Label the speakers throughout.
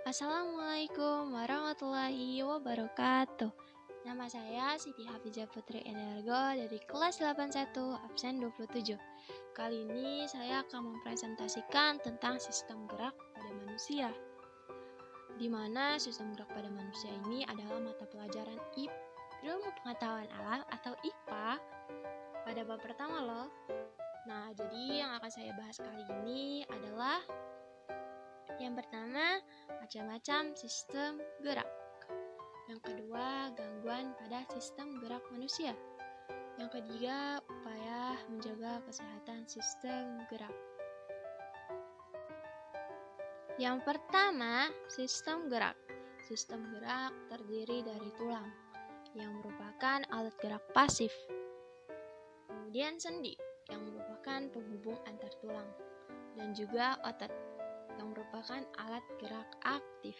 Speaker 1: Assalamualaikum warahmatullahi wabarakatuh. Nama saya Siti Hafizah Putri Energo dari kelas 81 absen 27. Kali ini saya akan mempresentasikan tentang sistem gerak pada manusia. Di mana sistem gerak pada manusia ini adalah mata pelajaran Ilmu Pengetahuan Alam atau IPA pada bab pertama loh. Nah, jadi yang akan saya bahas kali ini adalah yang pertama, macam-macam sistem gerak. Yang kedua, gangguan pada sistem gerak manusia. Yang ketiga, upaya menjaga kesehatan sistem gerak. Yang pertama, sistem gerak. Sistem gerak terdiri dari tulang, yang merupakan alat gerak pasif. Kemudian sendi, yang merupakan penghubung antar tulang. Dan juga otot, yang merupakan alat gerak aktif.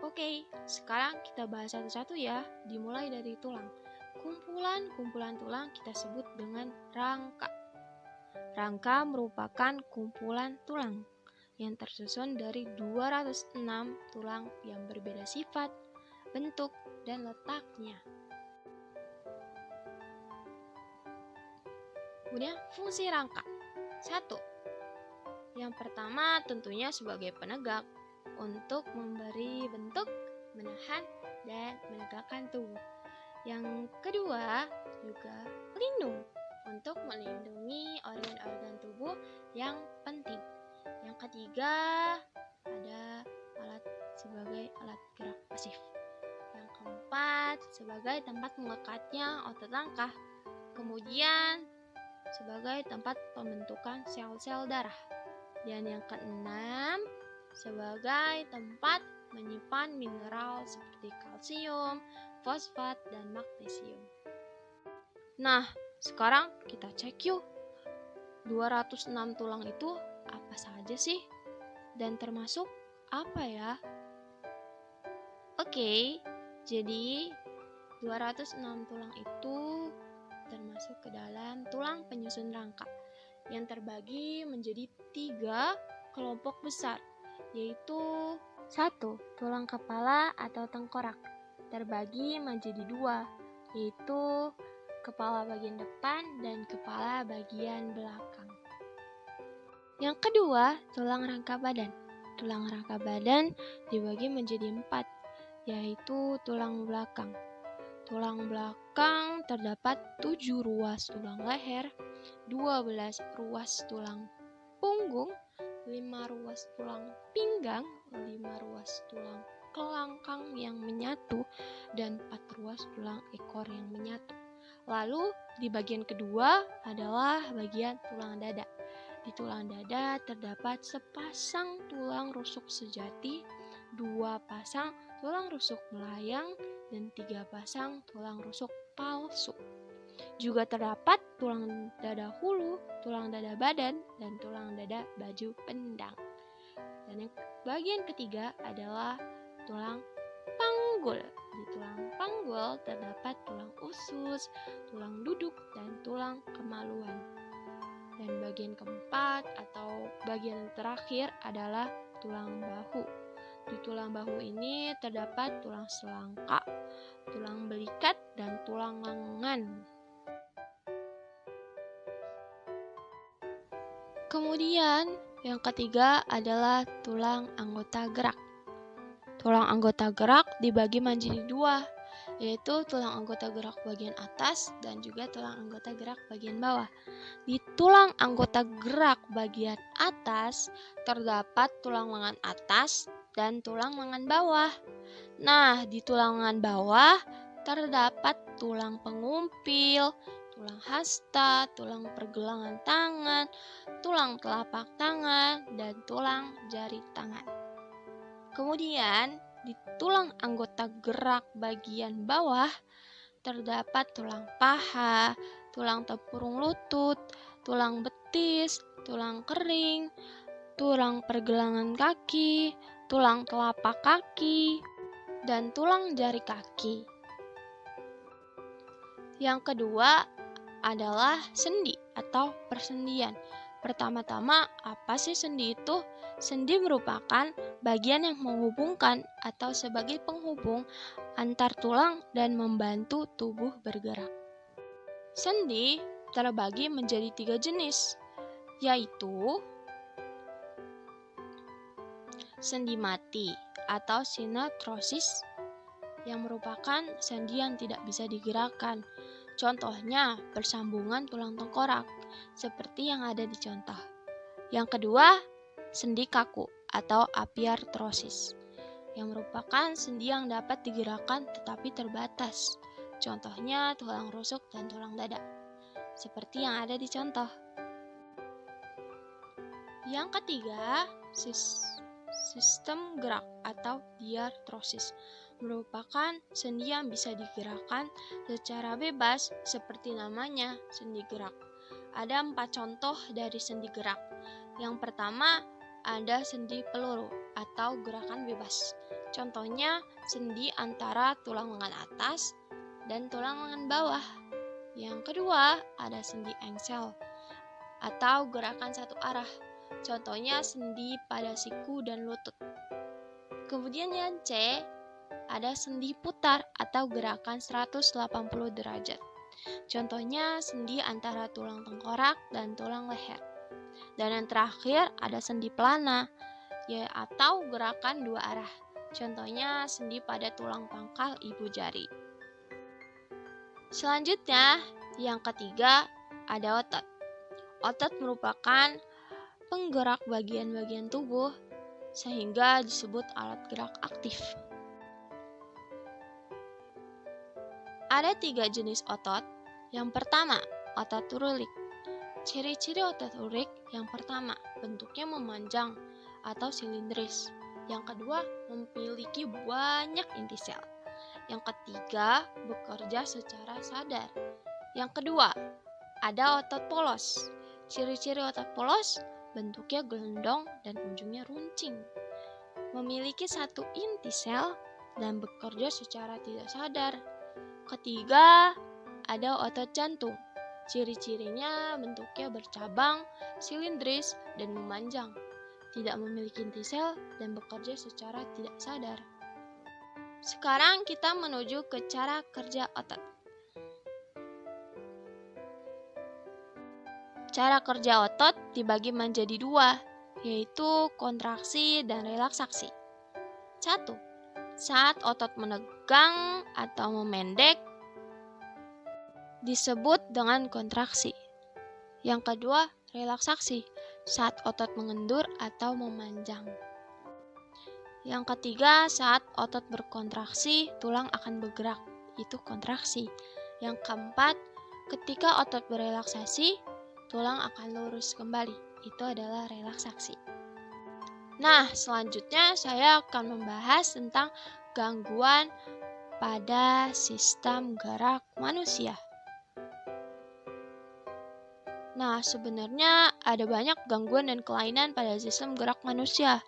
Speaker 1: Oke, sekarang kita bahas satu-satu ya, dimulai dari tulang. Kumpulan tulang kita sebut dengan rangka. Rangka merupakan kumpulan tulang yang tersusun dari 206 tulang yang berbeda sifat, bentuk, dan letaknya. Kemudian fungsi rangka. 1. Yang pertama tentunya sebagai penegak untuk memberi bentuk, menahan, dan menegakkan tubuh. Yang kedua juga pelindung untuk melindungi organ-organ tubuh yang penting. Yang ketiga ada sebagai alat gerak pasif. Yang keempat sebagai tempat melekatnya otot langkah. Kemudian sebagai tempat pembentukan sel-sel darah. Dan yang keenam, sebagai tempat menyimpan mineral seperti kalsium, fosfat, dan magnesium. Nah, sekarang kita cek yuk. 206 tulang itu apa saja sih? Dan termasuk apa ya? Oke, jadi 206 tulang itu termasuk ke dalam tulang penyusun rangka yang terbagi menjadi 3 kelompok besar, yaitu 1. Tulang kepala atau tengkorak terbagi menjadi 2, yaitu kepala bagian depan dan kepala bagian belakang. Yang kedua, tulang rangka badan. Tulang rangka badan dibagi menjadi 4, yaitu tulang belakang. Tulang belakang terdapat 7 ruas tulang leher, 12 ruas tulang punggung, 5 ruas tulang pinggang, 5 ruas tulang kelangkang yang menyatu, dan 4 ruas tulang ekor yang menyatu. Lalu di bagian kedua adalah bagian tulang dada. Di tulang dada terdapat sepasang tulang rusuk sejati, 2 pasang tulang rusuk melayang, dan 3 pasang tulang rusuk palsu. Juga terdapat tulang dada hulu, tulang dada badan, dan tulang dada baju pendang. Dan yang bagian ketiga adalah tulang panggul. Di tulang panggul terdapat tulang usus, tulang duduk, dan tulang kemaluan. Dan bagian keempat atau bagian terakhir adalah tulang bahu. Di tulang bahu ini terdapat tulang selangka, tulang belikat, dan tulang lengan. Kemudian yang ketiga adalah tulang anggota gerak. Tulang anggota gerak dibagi menjadi 2, yaitu tulang anggota gerak bagian atas dan juga tulang anggota gerak bagian bawah. Di tulang anggota gerak bagian atas terdapat tulang lengan atas dan tulang lengan bawah. Nah, di tulang lengan bawah terdapat tulang pengumpil, tulang hasta, tulang pergelangan tangan, tulang telapak tangan, dan tulang jari tangan. Kemudian, di tulang anggota gerak bagian bawah terdapat tulang paha, tulang tempurung lutut, tulang betis, tulang kering, tulang pergelangan kaki, tulang telapak kaki, dan tulang jari kaki. Yang kedua adalah sendi atau persendian. Pertama-tama, apa sih sendi itu? Sendi merupakan bagian yang menghubungkan atau sebagai penghubung antar tulang dan membantu tubuh bergerak. Sendi terbagi menjadi 3 jenis, yaitu sendi mati atau sinetrosis yang merupakan sendi yang tidak bisa digerakkan. Contohnya bersambungan tulang tengkorak, seperti yang ada di contoh. Yang kedua, sendi kaku atau apiartrosis, yang merupakan sendi yang dapat digerakkan tetapi terbatas. Contohnya tulang rusuk dan tulang dada, seperti yang ada di contoh. Yang ketiga, sistem gerak atau diartrosis merupakan sendi yang bisa digerakkan secara bebas seperti namanya, sendi gerak. Ada 4 contoh dari sendi gerak. Yang pertama, ada sendi peluru atau gerakan bebas. Contohnya sendi antara tulang lengan atas dan tulang lengan bawah. Yang kedua, ada sendi engsel atau gerakan satu arah. Contohnya sendi pada siku dan lutut. Kemudian yang C, ada sendi putar atau gerakan 180 derajat. Contohnya sendi antara tulang tengkorak dan tulang leher. Dan yang terakhir ada sendi pelana, atau gerakan 2 arah. Contohnya sendi pada tulang pangkal ibu jari. Selanjutnya, yang ketiga ada otot. Otot merupakan penggerak bagian-bagian tubuh sehingga disebut alat gerak aktif. Ada 3 jenis otot. Yang pertama, otot urik. Ciri-ciri otot urik yang pertama, bentuknya memanjang atau silindris. Yang kedua, memiliki banyak inti sel. Yang ketiga, bekerja secara sadar. Yang kedua, ada otot polos. Ciri-ciri otot polos, bentuknya gelondong dan ujungnya runcing. Memiliki 1 inti sel dan bekerja secara tidak sadar. Ketiga, ada otot jantung. Ciri-cirinya bentuknya bercabang, silindris, dan memanjang. Tidak memiliki inti sel dan bekerja secara tidak sadar. Sekarang kita menuju ke cara kerja otot. Cara kerja otot dibagi menjadi 2, yaitu kontraksi dan relaksasi. 1. Saat otot menegang atau memendek, disebut dengan kontraksi. Yang kedua, relaksasi, saat otot mengendur atau memanjang. Yang ketiga, saat otot berkontraksi, tulang akan bergerak, itu kontraksi. Yang keempat, ketika otot berelaksasi, tulang akan lurus kembali, itu adalah relaksasi. Nah, selanjutnya saya akan membahas tentang gangguan pada sistem gerak manusia. Nah, sebenarnya ada banyak gangguan dan kelainan pada sistem gerak manusia.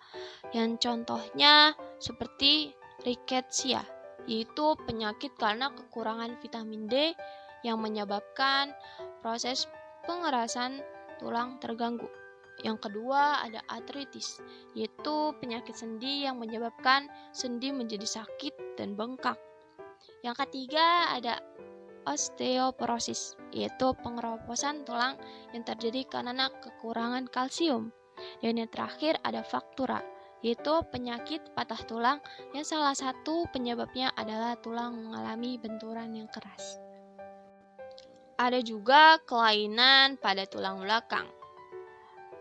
Speaker 1: Yang contohnya seperti rickettsia, yaitu penyakit karena kekurangan vitamin D yang menyebabkan proses pengerasan tulang terganggu. Yang kedua ada artritis, yaitu penyakit sendi yang menyebabkan sendi menjadi sakit dan bengkak. Yang ketiga ada osteoporosis, yaitu pengeroposan tulang yang terjadi karena kekurangan kalsium. Dan yang terakhir ada fraktura, yaitu penyakit patah tulang yang salah satu penyebabnya adalah tulang mengalami benturan yang keras. Ada juga kelainan pada tulang belakang.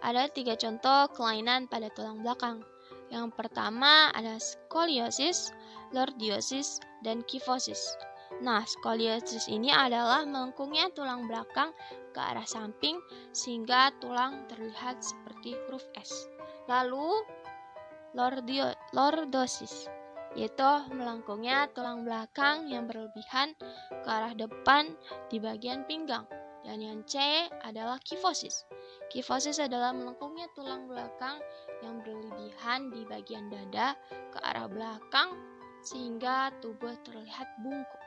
Speaker 1: Ada 3 contoh kelainan pada tulang belakang. Yang pertama ada skoliosis, lordiosis, dan kifosis. Nah, skoliosis ini adalah melengkungnya tulang belakang ke arah samping sehingga tulang terlihat seperti huruf S. Lalu, lordosis, yaitu melengkungnya tulang belakang yang berlebihan ke arah depan di bagian pinggang. Dan yang C adalah kifosis. Kifosis adalah melengkungnya tulang belakang yang berlebihan di bagian dada ke arah belakang sehingga tubuh terlihat bungkuk.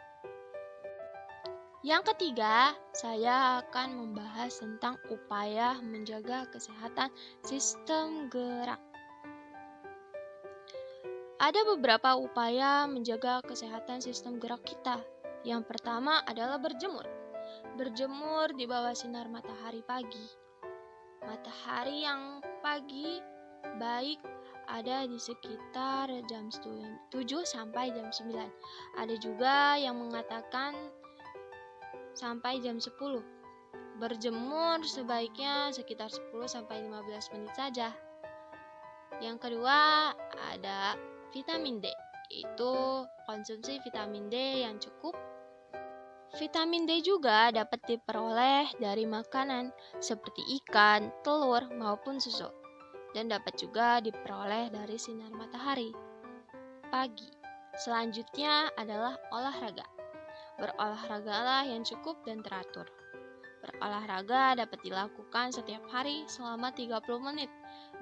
Speaker 1: Yang ketiga, saya akan membahas tentang upaya menjaga kesehatan sistem gerak. Ada beberapa upaya menjaga kesehatan sistem gerak kita. Yang pertama adalah berjemur. Berjemur di bawah sinar matahari pagi. Matahari yang pagi baik ada di sekitar jam 7 sampai jam 9. Ada juga yang mengatakan sampai jam 10. Berjemur sebaiknya sekitar 10 sampai 15 menit saja. Yang kedua ada vitamin D. Itu konsumsi vitamin D yang cukup. Vitamin D juga dapat diperoleh dari makanan seperti ikan, telur, maupun susu. Dan dapat juga diperoleh dari sinar matahari pagi. Selanjutnya adalah olahraga. Berolahragalah yang cukup dan teratur. Berolahraga dapat dilakukan setiap hari selama 30 menit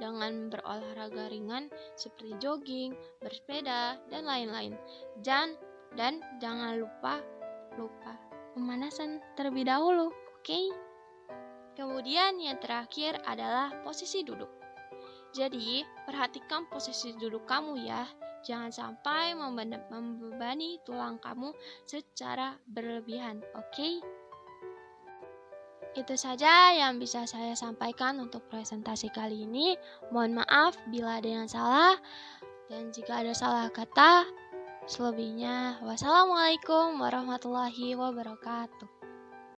Speaker 1: dengan berolahraga ringan seperti jogging, bersepeda, dan lain-lain. Dan jangan lupa pemanasan terlebih dahulu, oke? Kemudian yang terakhir adalah posisi duduk. Jadi, perhatikan posisi duduk kamu ya. Jangan sampai membebani tulang kamu secara berlebihan, oke? Itu saja yang bisa saya sampaikan untuk presentasi kali ini. Mohon maaf bila ada yang salah, dan jika ada salah kata, selebihnya wassalamualaikum warahmatullahi wabarakatuh.